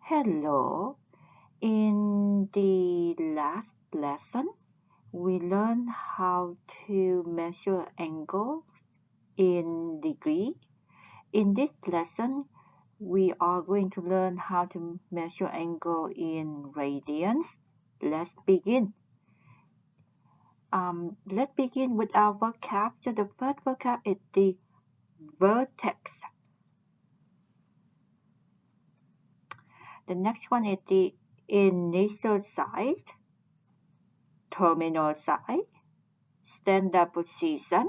Hello. In the last lesson, we learned how to measure angle in degree. In this lesson, we are going to learn how to measure angle in radians. Let's begin. Let's begin with our vocab. So the first vocab is the vertex. The next one is the initial size, terminal size, standard position.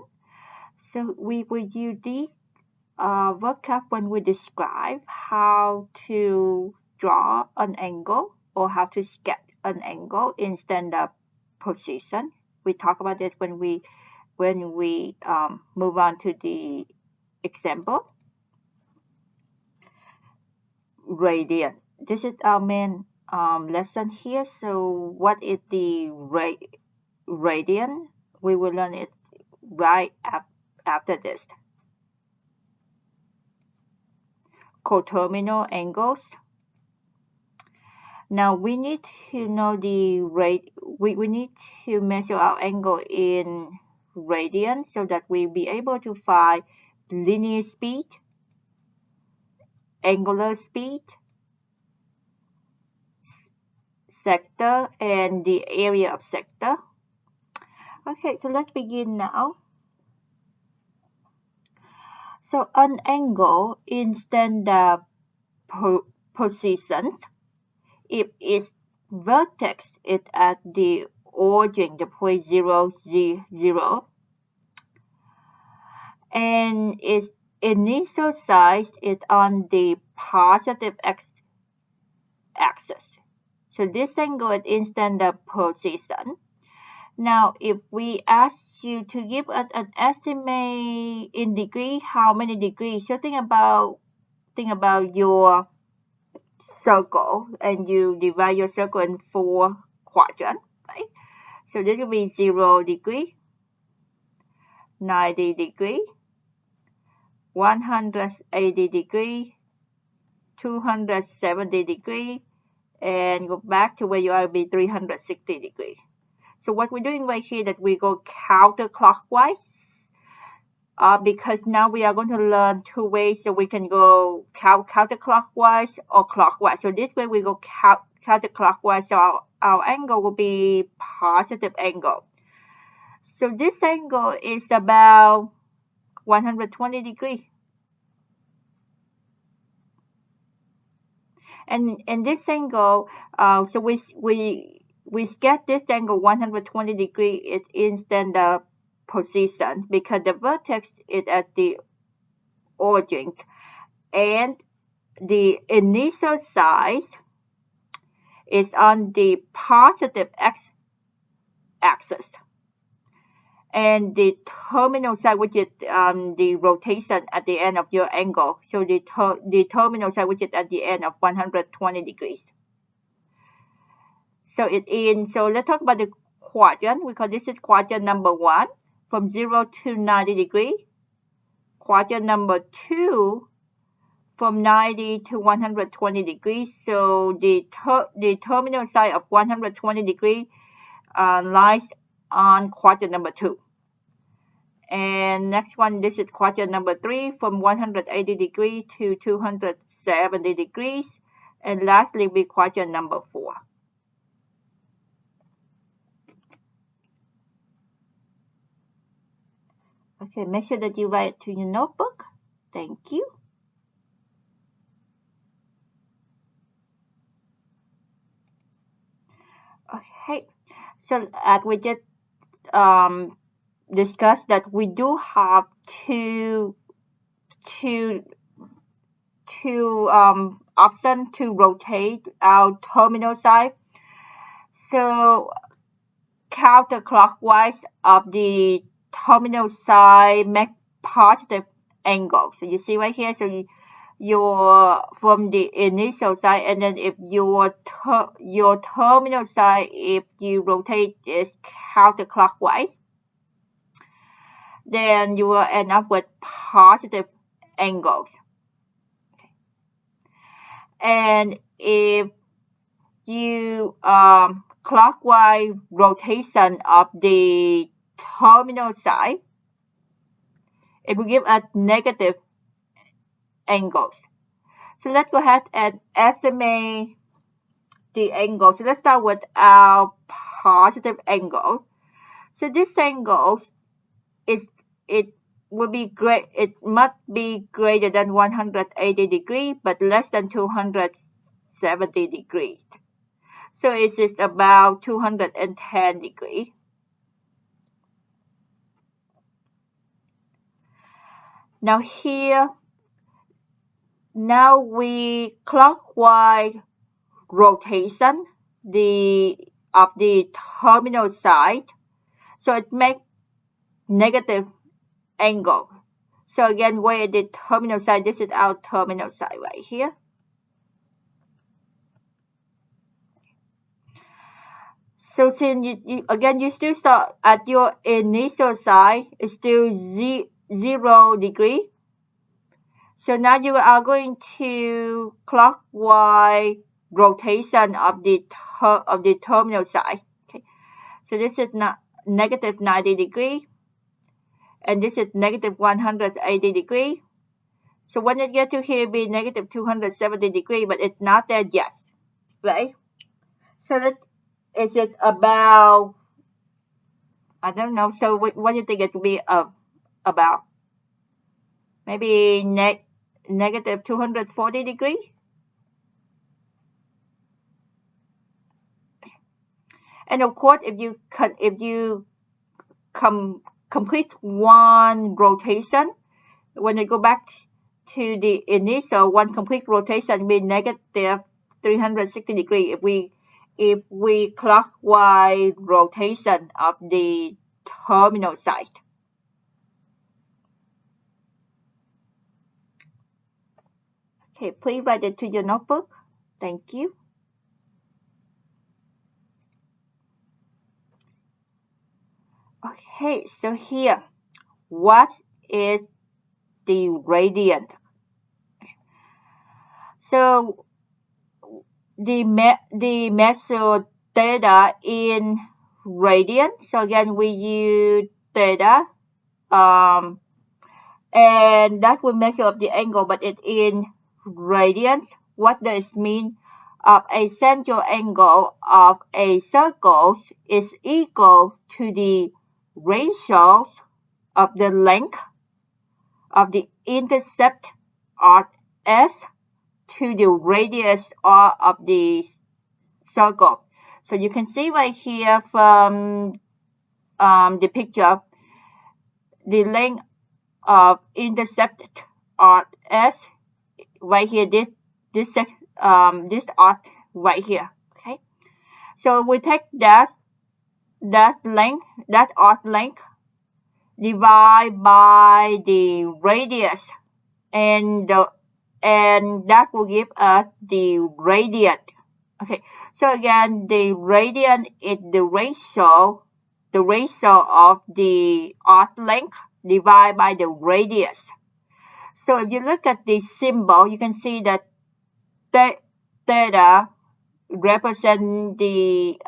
So we will use these vocab when we describe how to draw an angle or how to sketch an angle in standard position. We talk about it when we move on to the example. Radian. This is our main lesson here. So what is the radian? We will learn it right after this. Coterminal angles. Now we need to know the rate. We need to measure our angle in radians so that we'll be able to find linear speed, angular speed, sector, and the area of sector. Okay, so let's begin now. So an angle in standard positions, if its vertex is at the origin, the point 0, 0, and its initial size is on the positive axis. So this angle is in standard position. Now, if we ask you to give us an estimate in degree, how many degrees? So think about your circle, and you divide your circle in 4 quadrants, right? So this will be 0 degree, 90 degree, 180 degree, 270 degree, and go back to where you are, be 360 degree. So what we're doing right here that we go counterclockwise because now we are going to learn 2 ways. So we can go counterclockwise or clockwise. So this way we go counterclockwise. So our angle will be positive angle. So this angle is about 120 degrees. And this angle, so we get this angle 120 degrees is in standard position because the vertex is at the origin and the initial size is on the positive axis, and the terminal side, which is the rotation at the end of your angle. So the terminal side, which is at the end of 120 degrees. So so let's talk about the quadrant. We call this is quadrant number 1, from 0 to 90 degrees. Quadrant number 2, from 90 to 120 degrees. So the terminal side of 120 degrees lies on quadrant number 2. And next one, this is quadrant number 3, from 180 degrees to 270 degrees. And lastly, we quadrant number 4. Okay, make sure that you write it to your notebook. Thank you. Okay, so as we just discussed that we do have two options to rotate our terminal side. So counterclockwise of the terminal side make positive angle. So you see right here, so you're from the initial side, and then if your terminal side, if you rotate is counterclockwise, then you will end up with positive angles. Okay. And if you clockwise rotation of the terminal side, it will give us negative angles. So let's go ahead and estimate the angle. So let's start with our positive angle. So this angle is it will be great. It must be greater than 180 degrees, but less than 270 degrees. So it is about 210 degrees. Now here, now we clockwise rotation of the terminal side, so it makes negative angle. So again, where the terminal side, this is our terminal side right here. So since you still start at your initial side, it's still 0 degree. So now you are going to clockwise rotation of the terminal side. Okay. So this is not negative 90 degree, and this is negative 180 degree. So when it gets to here, it'll be negative 270 degree, but it's not there yet, right? So that is it about, I don't know. So what do you think it will be about? Maybe negative 240 degree. And of course, if you complete one rotation, when you go back to the initial, one complete rotation will be negative 360 degrees if we clockwise rotation of the terminal side. Okay, please write it to your notebook. Thank you. Okay, so here, what is the radian? So the measure theta in radian. So again, we use theta, and that will measure up the angle, but it in radians. What does it mean? A central angle of a circle is equal to the ratio of the length of the intercept of S to the radius of the circle. So you can see right here from the picture, the length of intercept of S right here, this arc right here. Okay, so we take that length, that arc length, divide by the radius, and that will give us the radian. Okay, so again, the radian is the ratio of the arc length divided by the radius. So if you look at the symbol, you can see that theta represent the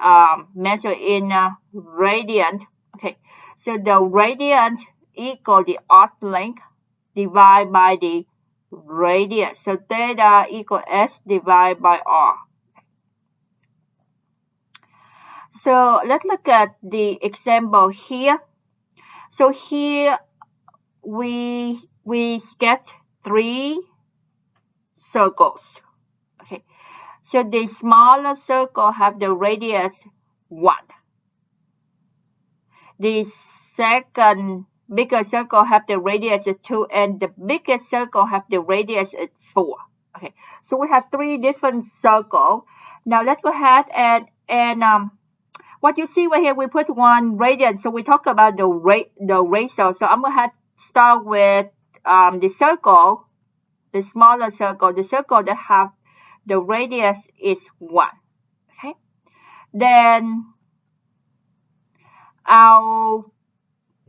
measure in radian. Okay, so the radian equal the arc length divided by the radius. So theta equal S divided by R. So let's look at the example here. So here we sketch 3 circles. Okay, so the smaller circle have the radius 1. The second bigger circle have the radius 2, and the biggest circle have the radius 4. Okay, so we have 3 different circles. Now let's go ahead and what you see right here, we put 1 radian. So we talk about the ratio. So I'm gonna start with the circle, the smaller circle, the circle that have the radius is 1. Okay, then our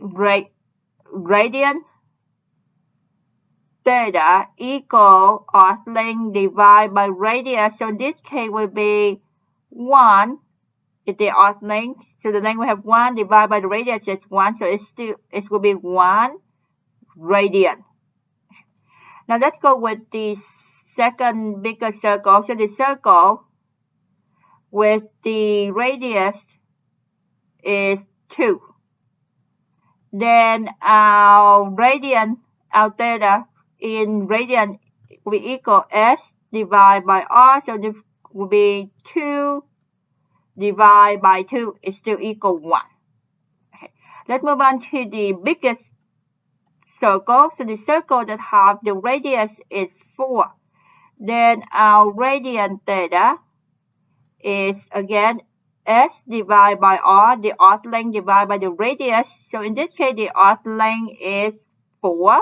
radian theta equal arc length divided by radius. So in this case will be 1 is the arc length. So the length will have 1 divided by the radius is 1. So it will be 1 radian. Now let's go with the second bigger circle. So the circle with the radius is 2. Then our radian, our theta in radian will be equal S divided by R. So this will be 2 divided by 2 is still equal 1. Okay. Let's move on to the biggest circle. So the circle that have the radius is 4. Then our radian theta is again S divided by R, the arc length divided by the radius. So in this case, the arc length is 4.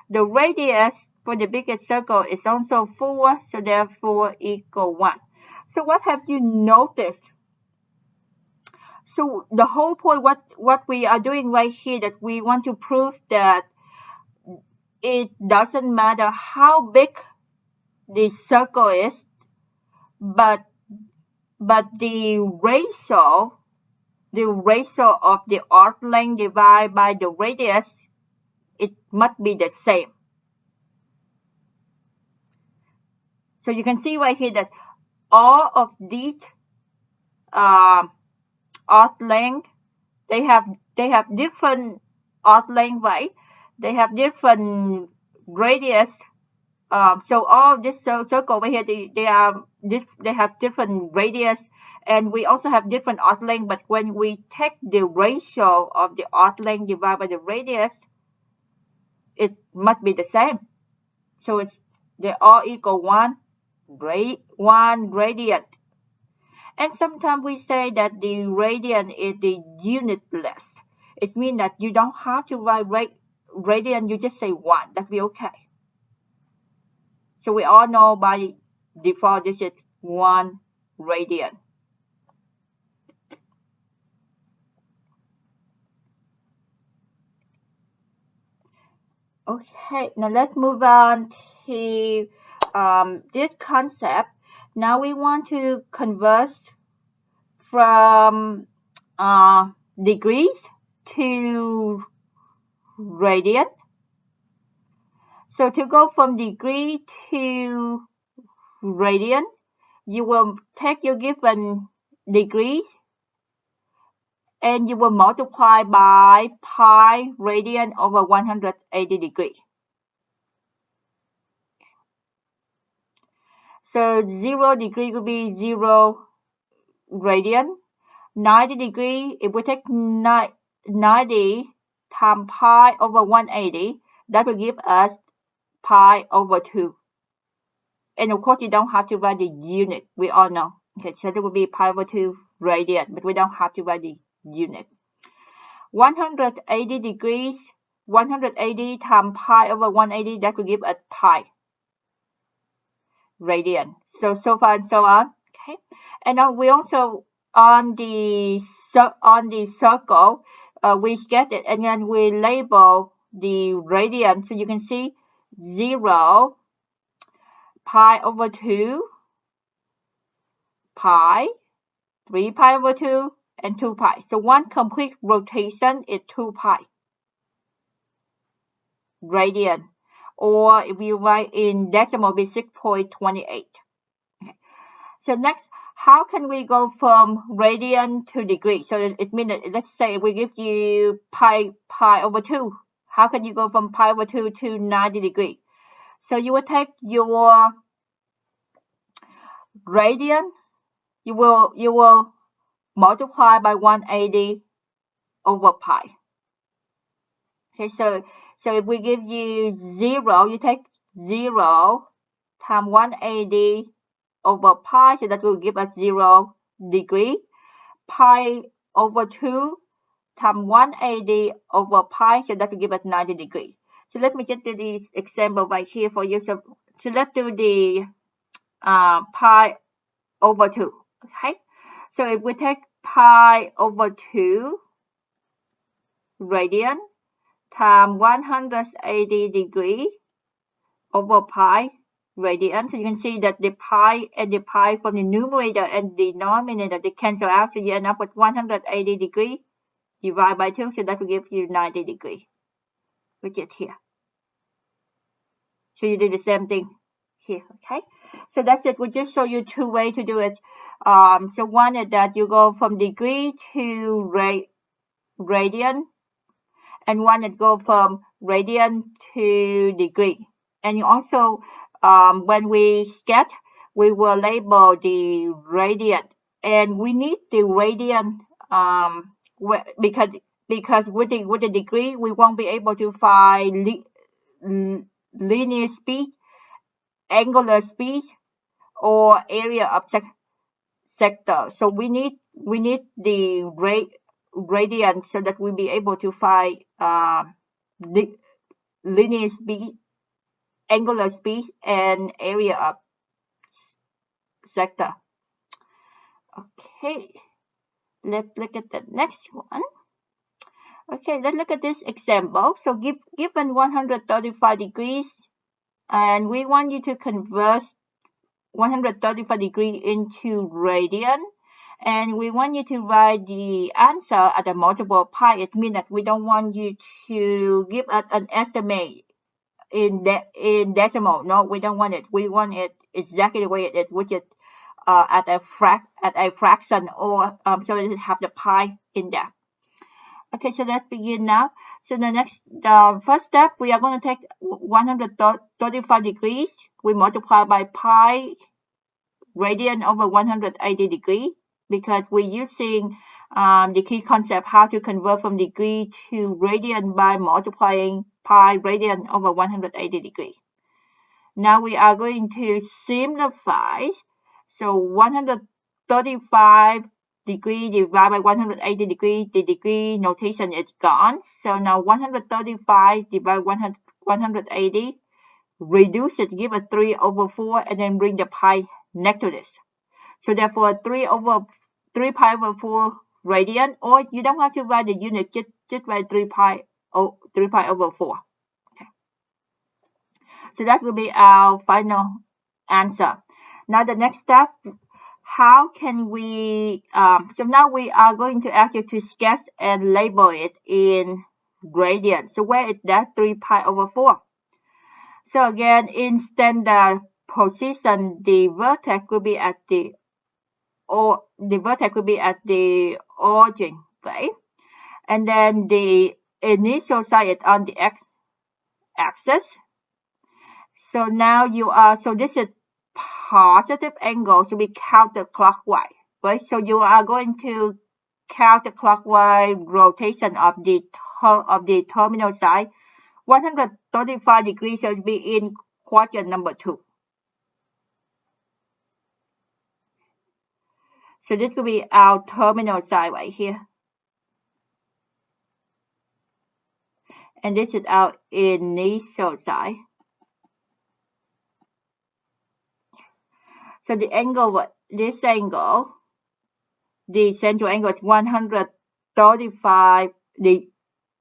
The radius for the biggest circle is also 4, so therefore equal 1. So what have you noticed? So the whole point, what we are doing right here, that we want to prove that it doesn't matter how big the circle is, but the ratio of the arc length divided by the radius, it must be the same. So you can see right here that all of these arc length, they have different arc length, right? They have different radius. So all of this circle over here, they have different radius, and we also have different arc length. But when we take the ratio of the arc length divided by the radius, it must be the same. So they all equal 1 radian. And sometimes we say that the radian is the unitless. It means that you don't have to write radian, you just say 1. That will be okay. So we all know by default this is 1 radian. Okay, now let's move on to this concept. Now we want to convert from degrees to radian. So to go from degree to radian, you will take your given degrees and you will multiply by pi radian over 180 degrees. So 0 degree will be 0 radian. 90 degree, if we take 90 times pi over 180, that will give us pi over 2. And of course, you don't have to write the unit. We all know. Okay, so that will be pi over 2 radian, but we don't have to write the unit. 180 degrees, 180 times pi over 180, that will give us pi radian. So far and so on. Okay, and now we also on the circle, we get it, and then we label the radian. So you can see 0, pi over 2, pi, 3 pi over 2, and 2 pi. So one complete rotation is 2 pi radian, or if you write in decimal, it will be 6.28. Okay. So next, how can we go from radian to degree? So it means that, let's say we give you pi over 2. How can you go from pi over 2 to 90 degrees? So you will take your radian, you will multiply by 180 over pi. Okay, so if we give you 0, you take 0 times 180 over pi, so that will give us 0 degree. Pi over 2 times 180 over pi, so that will give us 90 degrees. So let me just do this example right here for you. So let's do the pi over 2. Okay, so if we take pi over 2 radian times 180 degree over pi radian. So you can see that the pi and the pi from the numerator and the denominator, they cancel out. So you end up with 180 degree divided by 2. So that will give you 90 degree, which is here. So you do the same thing here, okay? So that's it. We just show you two ways to do it. So one is that you go from degree to radian, and one is go from radian to degree. And you also, when we sketch, we will label the radian, and we need the radian because with the degree we won't be able to find linear speed, angular speed, or area of sector. So we need the radian so that we'll be able to find linear speed, angular speed, and area of sector. Okay, let's look at the next one. Okay, let's look at this example. So given 135 degrees, and we want you to convert 135 degrees into radian, and we want you to write the answer at a multiple pi. It means that we don't want you to give us an estimate in decimal. No, we don't want it. We want it exactly the way it is, which is at a fraction, or so it have the pi in there. Okay, so let's begin now. So the first step, we are going to take 135 degrees. We multiply by pi radian over 180 degree, because we're using the key concept how to convert from degree to radian by multiplying pi radian over 180 degree. Now we are going to simplify. So 135 degree divided by 180 degree, the degree notation is gone. So now 135 divided by 180, reduce it, give a 3 over 4, and then bring the pi next to this. So therefore 3 pi over 4 radian, or you don't have to write the unit, just write 3 pi over 4. Okay. So that will be our final answer. Now the next step, how can we, so now we are going to ask you to sketch and label it in radian. So where is that 3 pi over 4? So again, in standard position, the vertex will be at the origin, right? And then the initial side is on the x-axis. So now so this is positive angle, so we counterclockwise, right? So you are going to counterclockwise rotation of the terminal side. 135 degrees should be in quadrant number 2. So this will be our terminal side right here. And this is our initial side. So the angle, this angle, the central angle is 135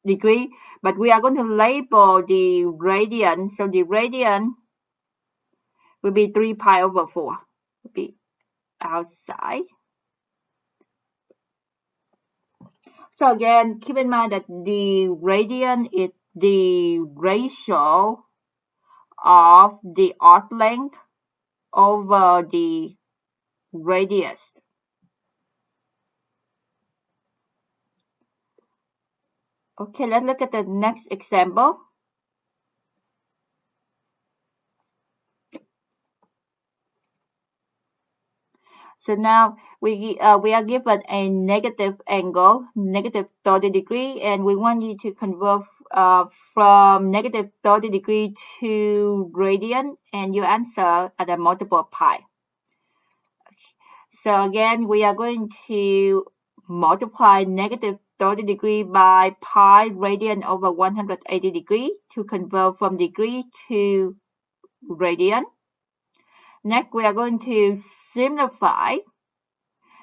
degree, but we are going to label the radian. So the radian will be 3 pi over 4, will be outside. So again, keep in mind that the radian is the ratio of the arc length over the radius. Okay, let's look at the next example. So now we are given a negative angle, negative 30 degree, and we want you to convert from negative 30 degree to radian, and you answer at a multiple pi. So again, we are going to multiply negative 30 degree by pi radian over 180 degree to convert from degree to radian. Next, we are going to simplify.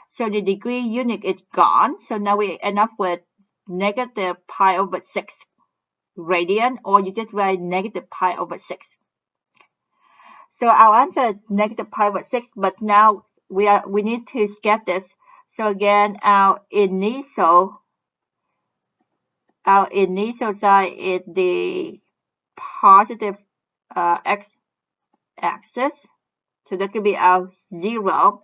So the degree unit is gone. So now we end up with negative pi over 6. radian, or you just write negative pi over 6. So our answer is negative pi over 6, but now we need to get this. So again, our initial side is the positive x-axis. So that could be our 0.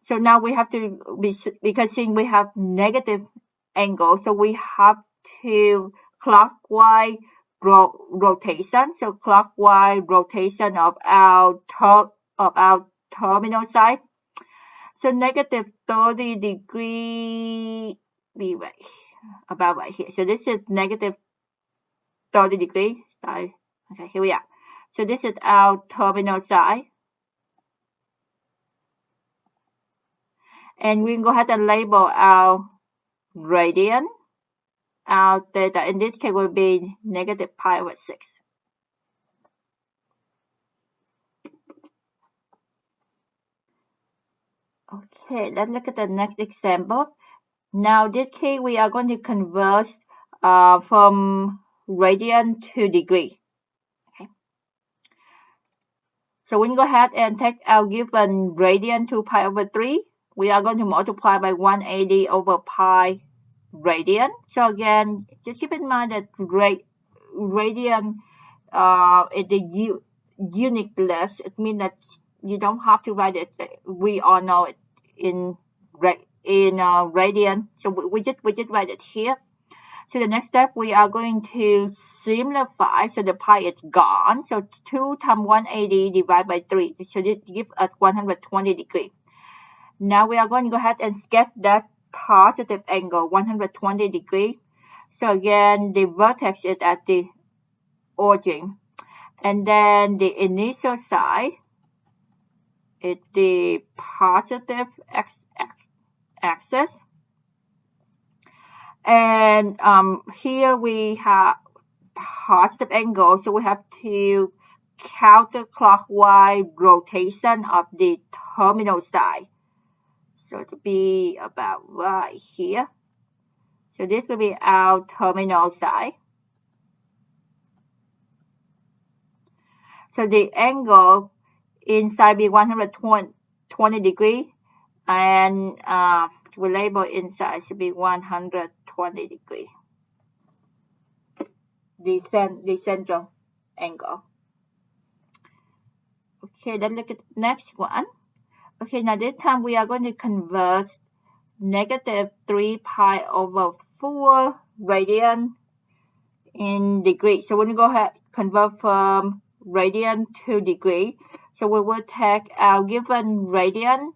So now we have to be, because since we have negative angle, so we have to clockwise rotation. So clockwise rotation of our terminal side. So negative 30 degree be right about right here. So this is negative 30 degree side. Okay, here we are. So this is our terminal side. And we can go ahead and label our radian. Our theta in this case will be negative pi over 6. Okay, let's look at the next example. Now, this case, we are going to convert from radian to degree. Okay. So we can go ahead and take our given radian 2 pi over 3. We are going to multiply by 180 over pi radian. So again, just keep in mind that radian is the uniqueness. It means that you don't have to write it. We all know it in radian. So we just write it here. So the next step, we are going to simplify. So the pi is gone. So 2 times 180 divided by 3. So this gives us 120 degrees. Now we are going to go ahead and sketch that positive angle, 120 degrees. So again, the vertex is at the origin. And then the initial side is the positive x-axis. And here we have positive angle, so we have to counterclockwise rotation of the terminal side. So it will be about right here. So this will be our terminal side. So the angle inside be 120 degrees, and we label inside should be 120 degrees. The central angle. Okay, then look at the next one. Okay, now this time we are going to convert negative 3 pi over 4 radian in degree. So we're going to go ahead and convert from radian to degree. So we will take our given radian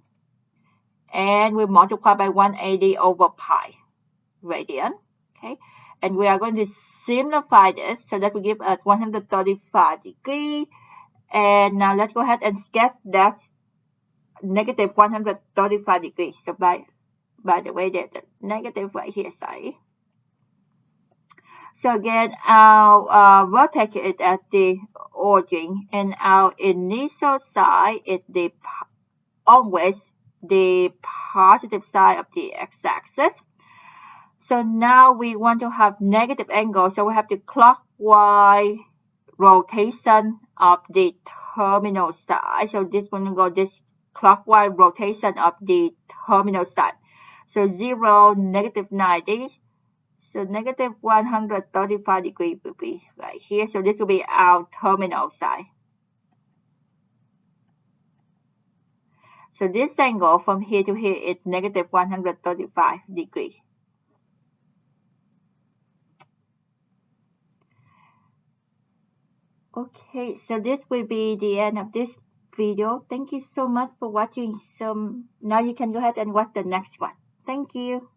and we multiply by 180 over pi radian. Okay, and we are going to simplify this so that will give us 135 degrees. And now let's go ahead and sketch that negative 135 degrees. So by the way, there's a negative right here side. So again, our vertex is at the origin, and our initial side is always the positive side of the x-axis. So now we want to have negative angle, so we have to clockwise rotation of the terminal side. So this one will go this clockwise rotation of the terminal side. So 0, negative 90. So negative 135 degrees will be right here. So this will be our terminal side. So this angle from here to here is negative 135 degrees. Okay, so this will be the end of this video. Thank you so much for watching. So now you can go ahead and watch the next one. Thank you.